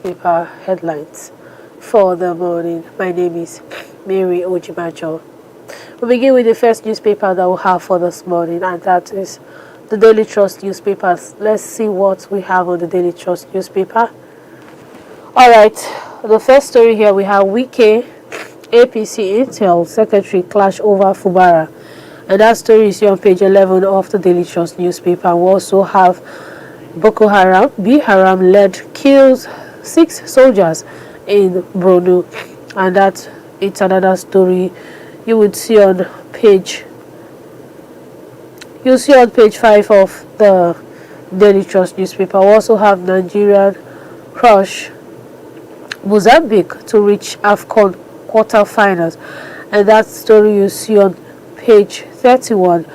newspaper headlines for the morning. My name is Mary Ojibajo. We begin with the first newspaper that we have for this morning, and that is the Daily Trust newspapers. Let's see what we have on the Daily Trust newspaper. Alright, the first story here we have Wike, APC Intel Secretary clash over Fubara. And that story is here on page 11 of the Daily Trust newspaper. We also have Boko Haram, Haram led kills 6 soldiers in Borno. And that it's another story you would see on page 5 of the Daily Trust newspaper. We also have Nigerian crush Mozambique to reach AFCON quarterfinals, and that story you see on page 31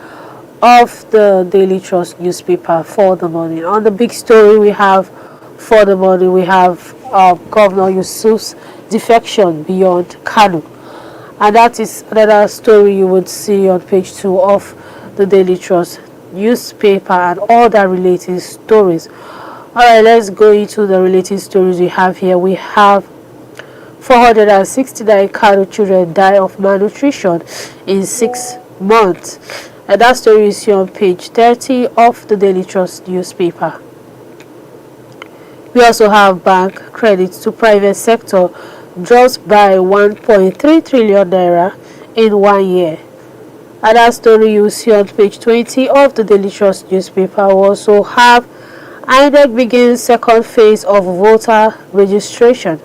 of the Daily Trust newspaper for the morning. On the big story we have for the morning, we have Governor Yusuf's defection beyond Kano, and that is another story you would see on page 2 of the Daily Trust newspaper and all the related stories. Alright, let's go into the related stories we have here. We have 469 Kano children die of malnutrition in 6 months. And that story is here on page 30 of the Daily Trust newspaper. We also have bank credit to private sector drops by 1.3 trillion naira in 1 year. And that story you see on page 20 of the Daily Trust newspaper. We also have INEC begins second phase of voter registration,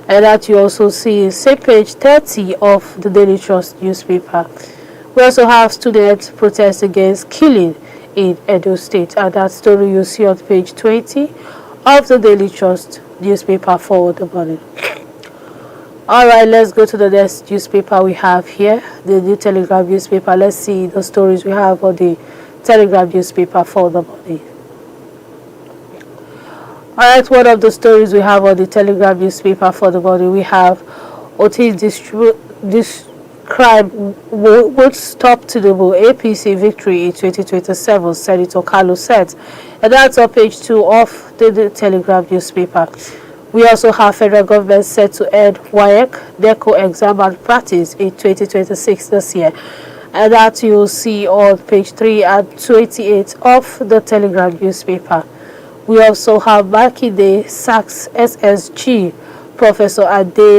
and that you also see in same page 30 of the Daily Trust newspaper. We also have students protest against killing in Edo State, and that story you see on page 20 of the Daily Trust newspaper for the morning. Alright, let's go to the next newspaper we have here, the New Telegraph newspaper. Let's see the stories we have on the Telegraph newspaper for the morning. Alright, one of the stories we have on the Telegraph newspaper for the morning, we have Otis describe won't stop Tinubu APC victory in 2027, Senator Carlos said. And that's on page 2 of the Telegraph newspaper. We also have federal government set to end WAEC NECO exam and practice in 2026 this year. And that you'll see on page 3 and 28 of the Telegraph newspaper. We also have Makinde sacks SSG Professor Adeyemo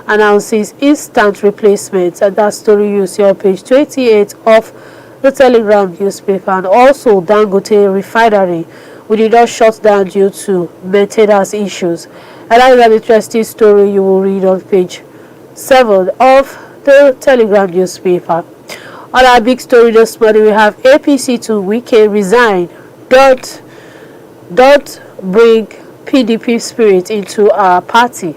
announces instant replacement, and that story you see on page 28 of the Telegram newspaper. And also Dangote refinery we did not shut down due to maintenance issues, and that is an interesting story you will read on page 7 of the Telegram newspaper. On our big story this morning, we have APC to Wike resign. Don't bring PDP spirit into our party.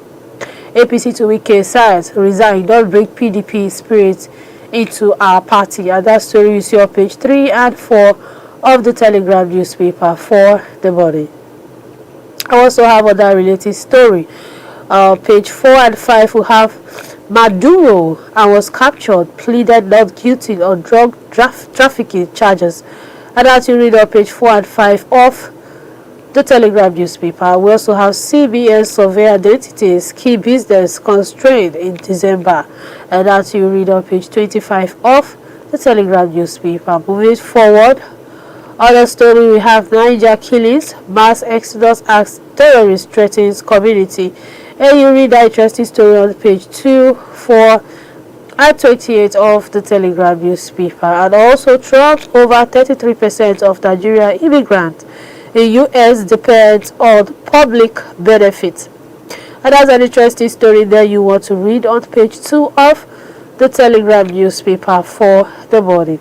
APC to Wike says resign. Don't bring PDP spirit into our party. And that story you see on page 3 and 4 of the Telegram newspaper for the morning. I also have another related story. Page 4 and 5 we have Maduro and was captured, pleaded not guilty on drug trafficking charges. And that you read on page 4 and 5 of the Telegram newspaper. We also have CBN survey identities, key business constrained in December. And that you read on page 25 of the Telegram newspaper. Moving forward, other story we have Niger killings, mass exodus as terrorists threatens community. And you read that interesting story on page 2, 4, and 28 of the Telegram newspaper. And also Trump, over 33% of Nigerian immigrants in U.S. depends on public benefits. And that's an interesting story there you want to read on page 2 of the Telegram newspaper for the morning.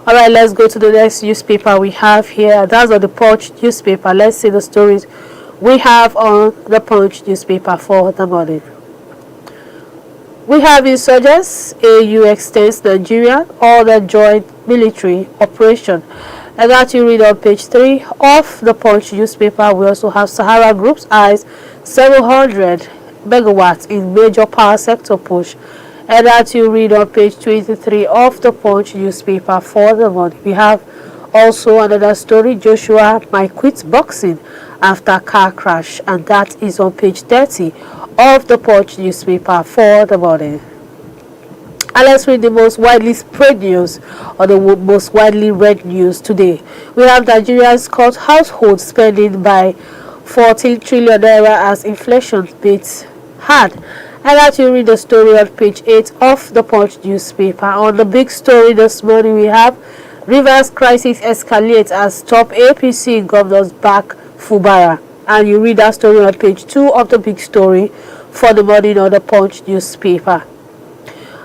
Alright, let's go to the next newspaper we have here. That's on the Punch newspaper. Let's see the stories we have on the Punch newspaper for the morning. We have insurgents, AU extends Nigerian, all the joint military operation. And that you read on page 3 of the Punch newspaper. We also have Sahara Group's eyes 700 megawatts in major power sector push. And that you read on page 23 of the Punch newspaper for the morning. We have Also, another story, Joshua might quit boxing after car crash, and that is on page 30 of the Punch newspaper for the morning. And let's read the most widely spread news or the most widely read news today. We have Nigerians cut household spending by 14 trillion naira as inflation beats hard. And that you read the story on page 8 of the Punch newspaper. On the big story this morning, we have Rivers crisis escalates as top APC governors back Fubara. And you read that story on page 2 of the big story for the morning on the Punch newspaper.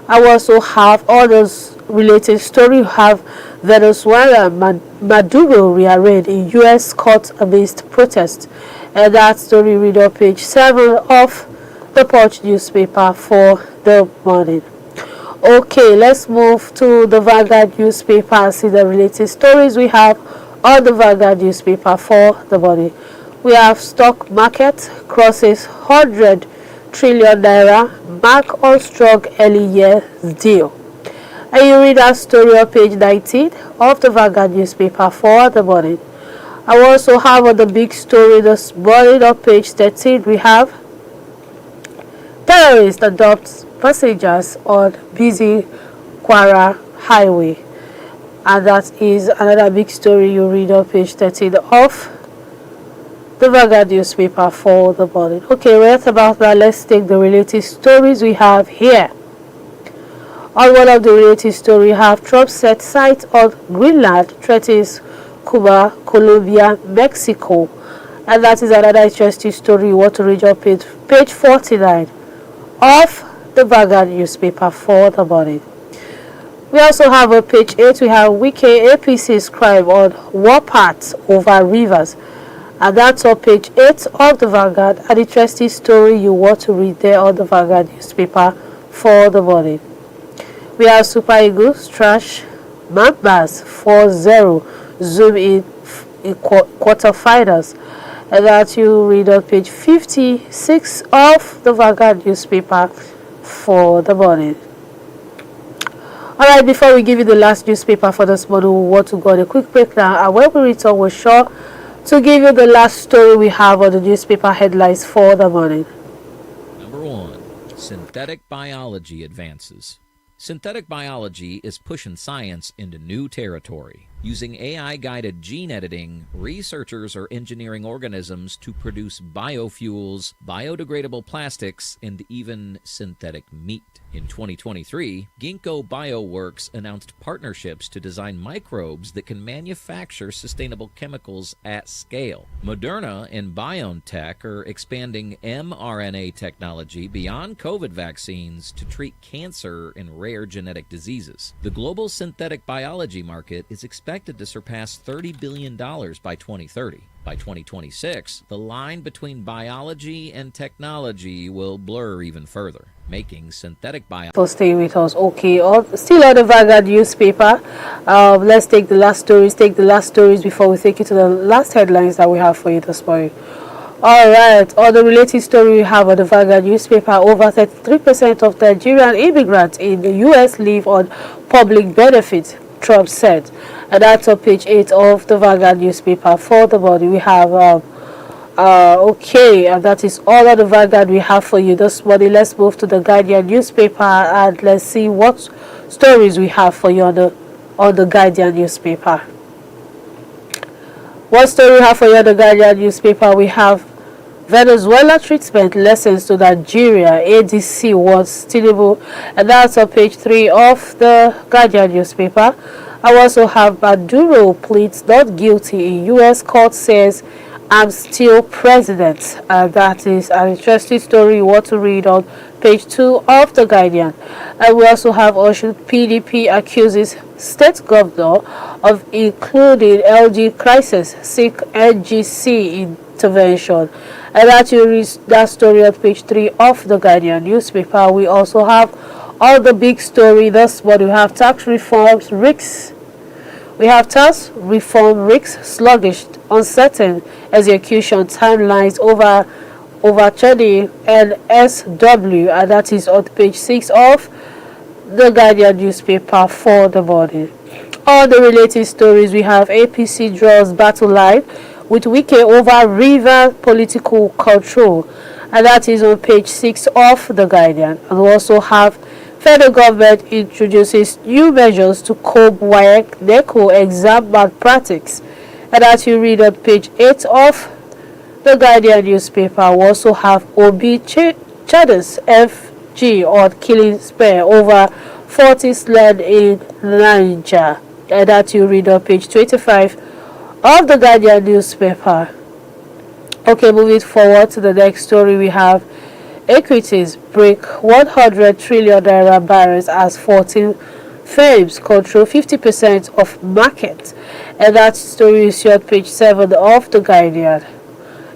I also have others related story. We have Venezuela Maduro rearraigned in U.S. court amidst protests. And that story read on page 7 of the Punch newspaper for the morning. Okay, let's move to the Vanguard newspaper and see the related stories we have on the Vanguard newspaper for the morning. We have stock market crosses 100 trillion naira, mark on strong early year deal. And you read that story on page 19 of the Vanguard newspaper for the morning. I also have on the big story this morning on page 13, we have terrorists adopt passengers on busy Kwara highway. And that is another big story you read on page 13 of the Vanguard newspaper for the morning. Okay, right about that, let's take the related stories we have here. On one of the related stories, we have Trump set sight on Greenland, threatens Cuba, Colombia, Mexico. And that is another interesting story you want to read on page 49 of the Vanguard newspaper for the morning. We also have on page 8, we have Wike APC scribe on warpath over rivers. And that's on page 8 of the Vanguard. An interesting story you want to read there on the Vanguard newspaper for the morning. We have Super Eagles trash Mambas 4-0 zoom in quarterfinals. And that you read on page 56 of the Vanguard newspaper for the morning. Alright, before we give you the last newspaper for this morning, we want to go on a quick break now. And when we return, we're sure to give you the last story we have on the newspaper headlines for the morning. Number 1. Synthetic biology advances. Synthetic biology is pushing science into new territory. Using AI-guided gene editing, researchers are engineering organisms to produce biofuels, biodegradable plastics, and even synthetic meat. In 2023, Ginkgo Bioworks announced partnerships to design microbes that can manufacture sustainable chemicals at scale. Moderna and BioNTech are expanding mRNA technology beyond COVID vaccines to treat cancer and rare genetic diseases. The global synthetic biology market is expected to surpass $30 billion by 2030. By 2026, the line between biology and technology will blur even further, making synthetic biology... So stay with us. Okay, still on the Vanguard newspaper. Let's take the last stories before we take you to the last headlines that we have for you this morning. Alright, on the related story we have on the Vanguard newspaper, over 33% of Nigerian immigrants in the US live on public benefits, Trump said. And that's on page 8 of the Vanguard newspaper for the morning. We have okay, and that is all of the Vanguard we have for you this morning. Let's move to the Guardian newspaper and let's see what stories we have for you on the Guardian newspaper. What story we have for you on the Guardian newspaper? We have Venezuela treatment lessons to Nigeria, ADC was Tinubu, and that's on page 3 of the Guardian newspaper. I also have Maduro pleads not guilty in U.S. court, says I'm still president, and that is an interesting story you want to read on page 2 of the Guardian. And we also have Osun PDP accuses state governor of including LG crisis, seek NGC intervention. And that you read that story on page 3 of the Guardian newspaper. We also have all the big story this morning. We have tax reforms risks. We have tax reform risks sluggish, uncertain execution timelines overturning NSW, and that is on page 6 of the Guardian newspaper for the morning. All the related stories, we have APC draws battle line with Wike over river political control, and that is on page 6 of The Guardian. And we also have federal government introduces new measures to curb WAEC NECO exam malpractice, and that you read on page 8 of The Guardian newspaper. We also have Obi Chadis FG on killing spare over 40 land in Niger, and that you read on page 25 of The Guardian newspaper. Okay, moving forward to the next story, we have equities break 100 trillion naira barriers as 14 firms control 50% of market, and that story is on page 7 of The Guardian.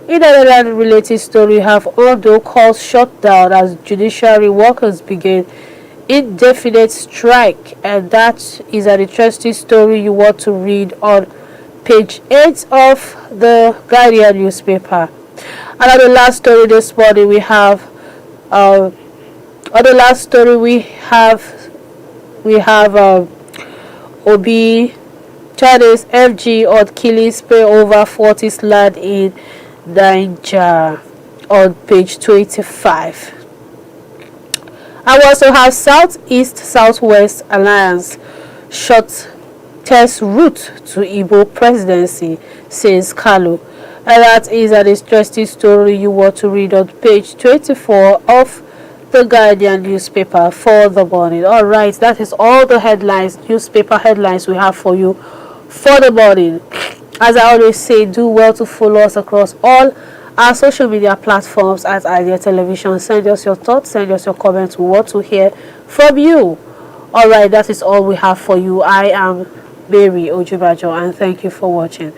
In another related story, we have Ondo calls shut down as judiciary workers begin indefinite strike, and that is an interesting story you want to read on page 8 of The Guardian newspaper. And on the last story this morning, we have Obi Chinese FG on killing spray over 40 land in Niger on page 25. I also have Southeast Southwest Alliance short test route to Igbo presidency, says Kalu. And that is an interesting story you want to read on page 24 of The Guardian newspaper for the morning. Alright, that is all the headlines, newspaper headlines we have for you for the morning. As I always say, do well to follow us across all our social media platforms at Idea Television. Send us your thoughts, send us your comments. We want to hear from you. Alright, that is all we have for you. I am Mary Ojubajo, and thank you for watching.